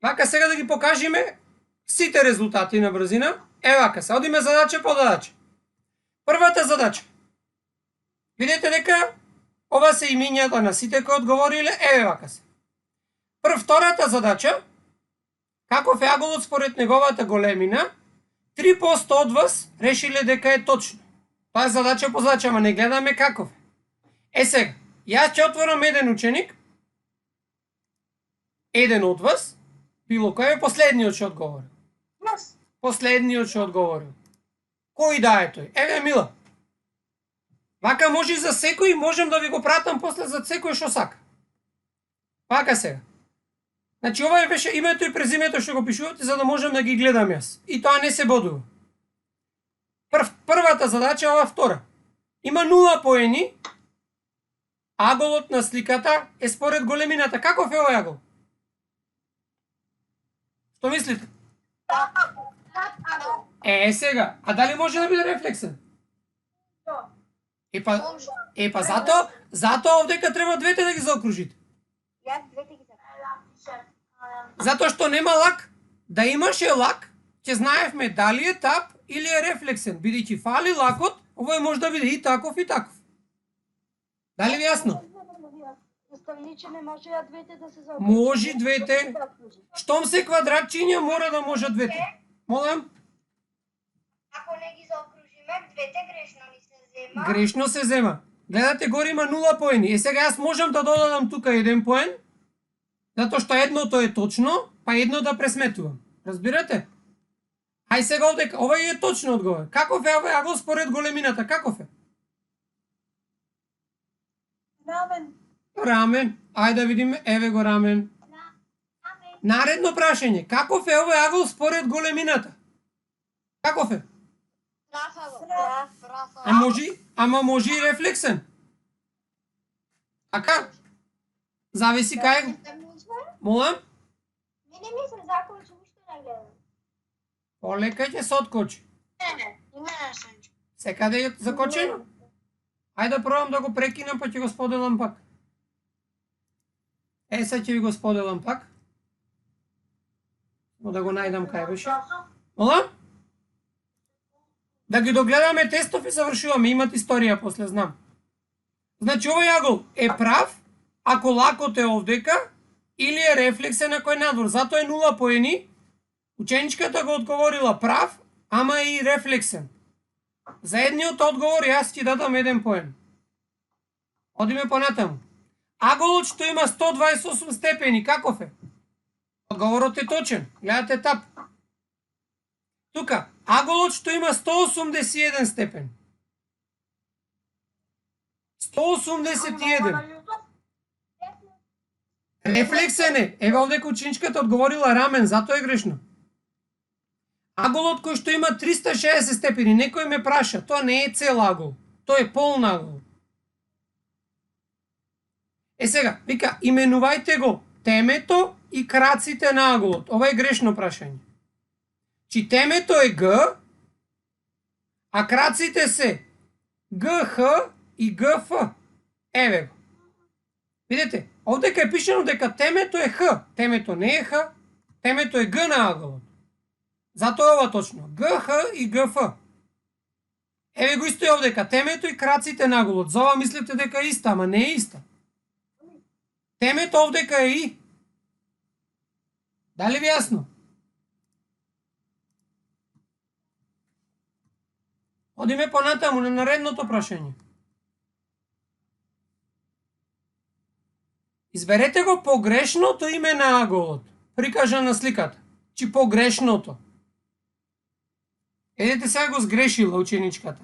вака сега да ги покажеме сите резултати на брзина. Вака се, одиме задача по задача. Првата задача. Видите дека ова се имињата на сите кои одговориле, вака се. Втората задача, каков е аголот според неговата големина, 3% од вас решиле дека е точно. Тоа е задача по задача, ама не гледаме каков е. Сега, јас ќе отворам еден ученик, еден од вас, било кој е последниот што одговори. Последниот што одговори. Кој да е тој? Еве Мила. Вака може и за секој, можем да ви го пратам после за секој што сака. Вака сега. Значи ова беше името и презимето што го пишувате за да можам да ги гледам јас. И тоа не се бодува. Првата задача, ова втора. Има 0 поени. Аголот на сликата е според големината. Каков е овој агол? Што мислите? Сега, а дали може да биде рефлексен? Епа затоа овдека треба двете да ги заокружите. Јас двете ги запишам. Затоа што нема лак. Да имаше лак, ќе знаевме дали е тап или е рефлексен. Бидејќи фали лакот, овој може да биде и таков и таков. Дали ви јасно? Ставниче не може ја двете да се заокружат. Може двете. Штом се квадратчиња, мора да може двете. Молам? Ако не ги заокружиме, двете грешно ни се зема. Грешно се зема. Гледате, горе има 0 поени. Сега јас можам да додадам тука 1 поен, затоа што едното е точно, па едно да пресметувам. Разбирате? Ај сега овдека, овој е точно одговор. Каков е овој агол според големината? Каков е? Рамен. Рамен. Ајде да видиме, еве го рамен. Наредно прашање. Каков е овој агол според големината? Каков е? Ама може и рефлексен. Ака? Зависи кај. Молам? Не мислам закон, че ништо не гледам. Полека ќе се откочи. Секаде е закочено? Ајде да пробам да го прекинам, па ќе го споделам пак. Сега ќе ви го споделам пак. Но да го најдам кај беше. Мола? Да ги догледаме тестов и завршуваме. Имат историја после, знам. Значи овој агол е прав ако лакот е овдека или е рефлексен ако е надвор. Затоа е 0 поени. Ученичката го одговорила прав, ама и рефлексен. За едниот одговор јас ти дадам 1 поен. Одиме понатаму. Аголот што има 128 степени, каков е? Одговорот е точен. Гледате тап. Тука, аголот што има 181 степен. 181. Рефлексен е. Еве овдека ученичката одговорила рамен, затоа е грешно. Аголот кој што има 360 степени, некој ме праша, тоа не е цел агол, тоа е полн агол. Сега, вика, именувајте го темето и краците на аголот. Ова е грешно прашање. Чи темето е Г, а краците се ГХ и ГФ. Еве го. Видете, овдека е пишено дека темето е Х. Темето не е Х, темето е Г на аголот. Затоа е ова точно. ГХ и ГФ. Еве го исто е овдека. Темето и краците на аголот. За ова мислите дека е иста, ама не е иста. Темето овдека е И. Дали ви јасно? Одиме понатаму на наредното прашање. Изберете го погрешното име на аголот. Прикажа на сликата. Чи погрешното. Едете сега го сгрешила ученичката.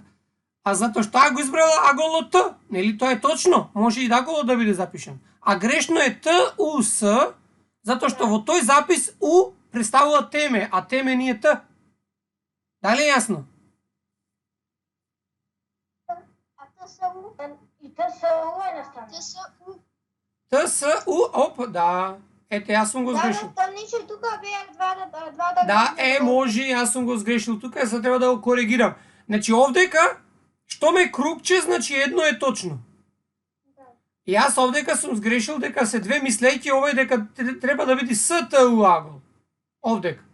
А затоа што го избрала аголот Т, нели тоа е точно, може и аголот да биде запишан. А грешно е Т, У, С, затоа што во тој запис У представува теме, а теме ни е Т. Дали е јасно? А ТСУ? И ТСУ е настана. ТСУ? Т, С, У, оп, да. Ете, јас сум го сгрешил. Да, ставниче тука беа два Да, може, јас сум го сгрешил тука, сега треба да го коригирам. Значи овдека, што ме кругче, значи едно е точно. Јас овдека сум сгрешил дека се две, мислејќи овој дека треба да биде СТУ агол. Овдека.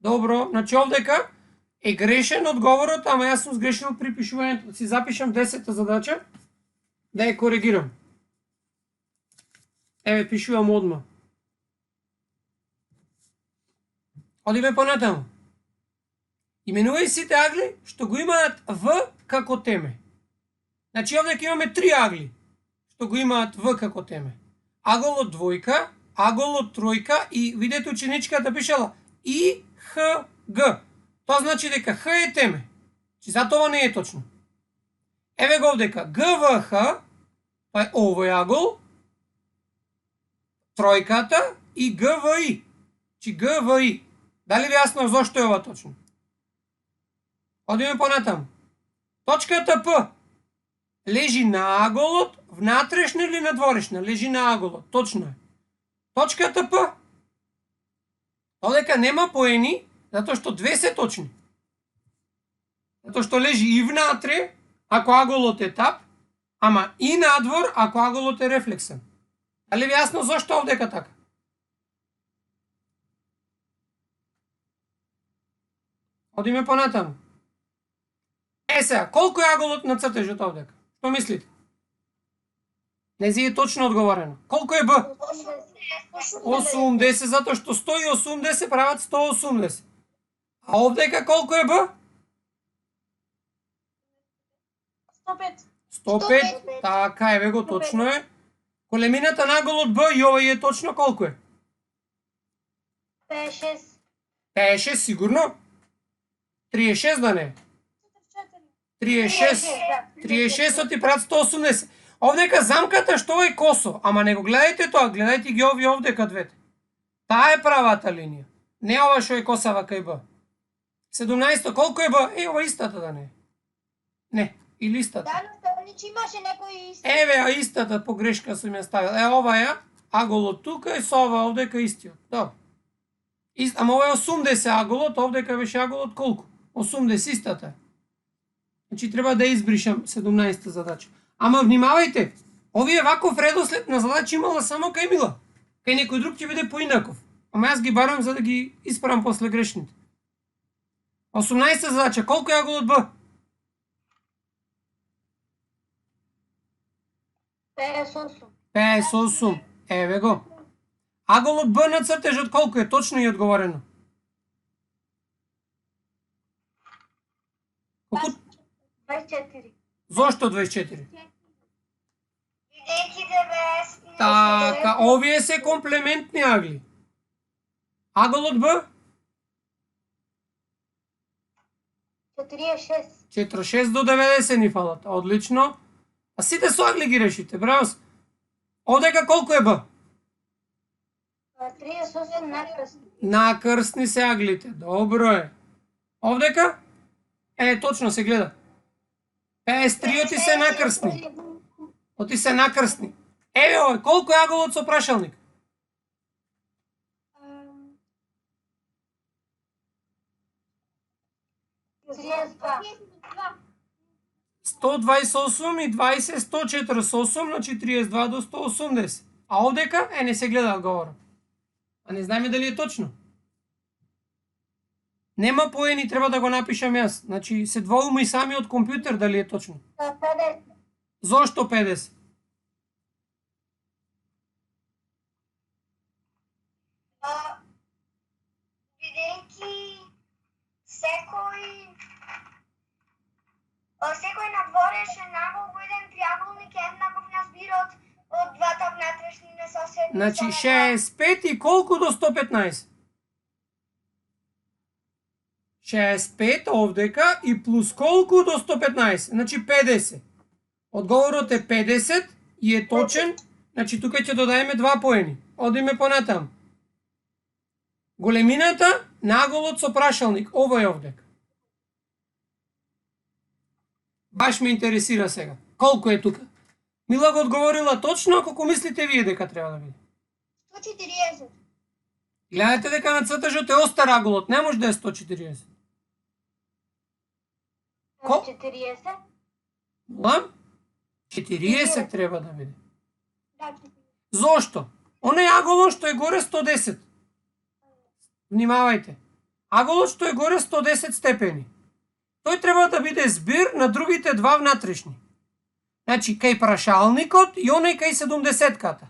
Добро, значи овдека е грешен одговорот, ама јас сум сгрешил при пишувањето. Си запишам 10-та задача, да ја коригирам. Еве, пишувам одма. Одиме понатаму. Именувај сите агли што го имаат В како теме. Значи овдека имаме 3 агли што го имаат В како теме. Аголот двојка, аголот тројка и видете ученичката пишала И, Х, Г. Тоа значи дека Х е теме. Чи затоа не е точно. Еве го овдека ГВХ, тоа е овој агол, тројката и ГВИ. Чи ГВИ. Дали ви јасно зошто е ова точно? Одиме понатаму. Точката П лежи на аголот, внатрешна или надворешна? Лежи на аголот, точно е. Точката П, одека нема поени, затоа што две се точни. Затоа што лежи и внатре, ако аголот е тап, ама и надвор, ако аголот е рефлексен. Дали ви јасно зошто овдека така? Одиме понатаму. Сега, колку е аголот на цртежот овдека? Што мислите? Не зи е точно одговорено. Колку е Б? 80, затоа што 180 прават 180. А овдека колку е Б? 105. 105. Така, еве го, точно е. Големината на аголот Б и ова е точно колку е? 56. 56, сигурно? 36 да не? 36 ти прават 180. Овдека замката што е косо, ама не го гледајте тоа, гледајте ги овие овдека двете. Таа е правата линија. Не ова што е косава кај Б. 17 колку е Б? Ова истата да не. Не, или истата. Да, но значи имаше некој исти. Еве, а истата погрешка сум ја ставил. Ова ја, аголот тука и со ова овдека истиот. Добро. Ама ова е 80 аголот, овдека беше аголот колку? 80 истата. Значи треба да избришам 17-та задача. Ама внимавајте, овие ваков редослед на задачи имала само кај Мила. Кај некој друг ќе биде поинаков. Ама јас ги барам за да ги исправам после грешните. 18-та задача, колку е аголот Б? 58. 58. Еве го. Аголот Б на цртежот колку е? Точно и одговорено. Колку? 24. Зошто 24? Бидејќи 90. Така, овие се комплементни агли. Аголот Б? 46. 46 до 90 ни фалат. Одлично. А сите со агли ги решите, браво. Овдека колку е Б? 38 накрсни. Накрсни се аглите. Добро е. Овдека? Точно се гледа. 53 оти се накрсни. Оти се накрсни. Еве овој, колку е аголот со прашалник? Триесет 128 и 20, 148, значи 32 до 180. А овдека, не се гледа одговорот. А не знаеме дали е точно. Нема поени, треба да го напишам јас. Значи, се двоуми сами од компјутер дали е точно. 50. Зошто 50? Бидејќи секој надворешен агол во еден триаголник е еднаков на збирот од двата внатрешни несоседни. Значи 65 и колку до 115? 65 овдека и плюс колку до 115? Значи 50. Одговорот е 50 и е точен. Значи тука ќе додаеме 2 поени. Одиме понатаму. Големината на аголот со прашалник. Ова е овдека. Баш ме интересира сега. Колку е тука? Мила го одговорила точно, а колку мислите вие дека треба да биде? 140. Гледате дека на цртежот е остар аголот, не може да е 140. 40. Лам? 40 треба да биде. Да, 40. Зошто? Оној аголот што е горе 110. Внимавајте. Аголот што е горе 110 степени. Тој треба да биде збир на другите два внатрешни. Значи, кај прашалникот и оној кај 70-ката.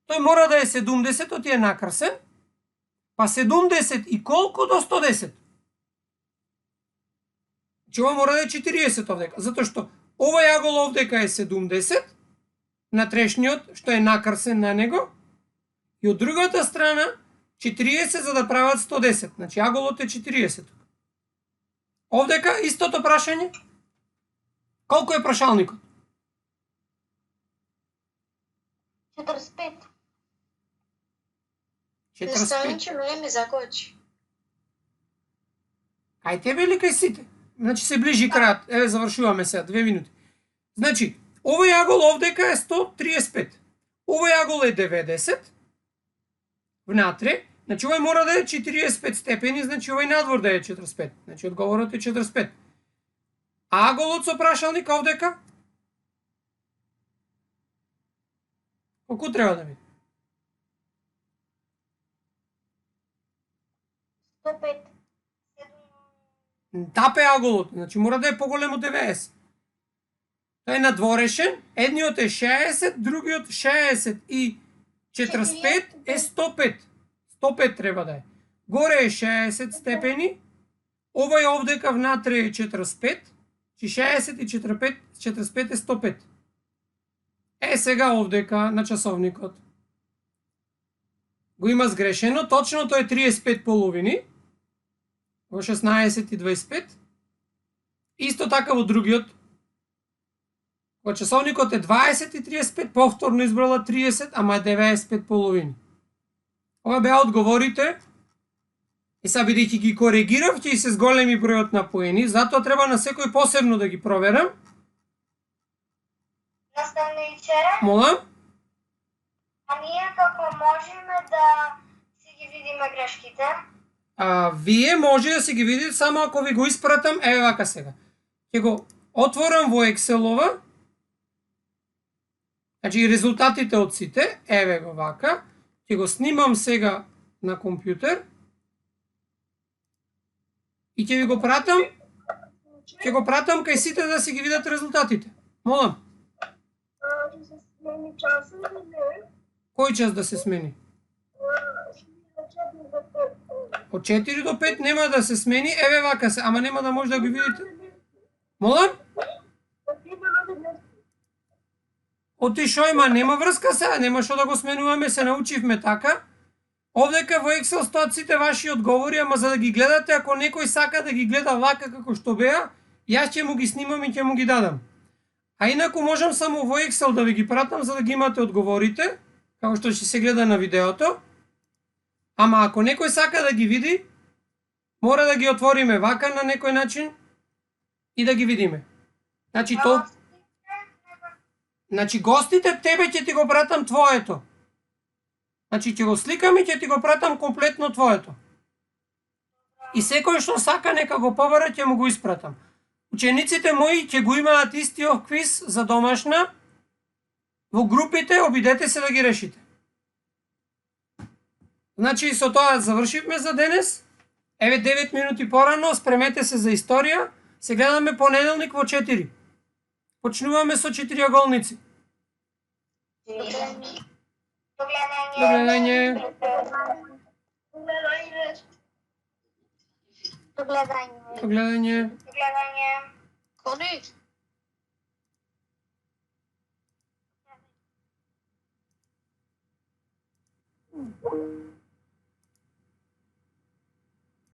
Тој мора да е 70, е накрсен, па 70 и колку до 110. Значи, ова мора да е 40 овдека, затоа што овој агол овдека е 70, натрешниот, што е накрсен на него, и од другата страна 40 за да прават 110. Значи, аголот е 40. Овдека истото прашање. Колку е прашалникот? 45. 45. време закочи. Ај тебе или кај сите? Значи се ближи крајот. Еве завршуваме сега 2 минути. Значи, овој агол овдека е 135. Овој агол е 90. Внатре, значи овој мора да е 45 степени, значи овој надвор да е 45. Значи одговорот е 45. А аголот со прашалник овдека? Колку треба да биде? 105. Тапе аголот, значи мора да е поголем од 90. Тој е надворешен, едниот е 60, другиот 60 и 45 е 105. 105 треба да е. Горе е 60 степени, овој овдека внатре е 45, чи 60 и 45 е 105. Е, сега овдека на часовникот го има сгрешено, точното е 35 половини, во 16:25. Исто така во другиот. Во часовникот е 20:35, повторно избрала 30, ама е 95 половини. Ова беа одговорите. И сега бидејќи ги коригирав, ќе се зголеми бројот на поени, затоа треба на секој посебно да ги проверам. Наставниче, Молам? а ние како можеме да си ги видиме грешките? Вие може да си ги видите само ако ви го испратам, еве вака сега. Ќе го отворам во Excel-ова. Значи резултатите од сите, еве го вака. Ќе го снимам сега на компјутер. И ќе ви го пратам. Ќе го пратам кај сите да си ги видат резултатите. Молам. Ќе се смени часот или не? Кој час да се смени? Од 4 до 5 нема да се смени, еве вака се, ама нема да може да ги видите. Молам? Отишо има, нема врска сега, нема што да го сменуваме, се научивме така. Овдека во Excel стоат сите ваши одговори, ама за да ги гледате, ако некој сака да ги гледа вака како што беа, јас ќе му ги снимам и ќе му ги дадам. А инаку можам само во Excel да ви ги пратам за да ги имате одговорите, како што ќе се гледа на видеото. Ама ако некој сака да ги види, мора да ги отвориме вака на некој начин и да ги видиме. Значи гостите тебе ќе ти го пратам твоето. Значи ќе го сликам и ќе ти го пратам комплетно твоето. И секој што сака нека го побара ќе му го испратам. Учениците мои ќе го имаат истиот квиз за домашна. Во групите обидете се да ги решите. Значи со тоа завршивме за денес. Еве 9 минути порано, спремете се за историја. Се гледаме понеделник во 4. Почнуваме со 4 аголници. Догледање. Догледање. Кони?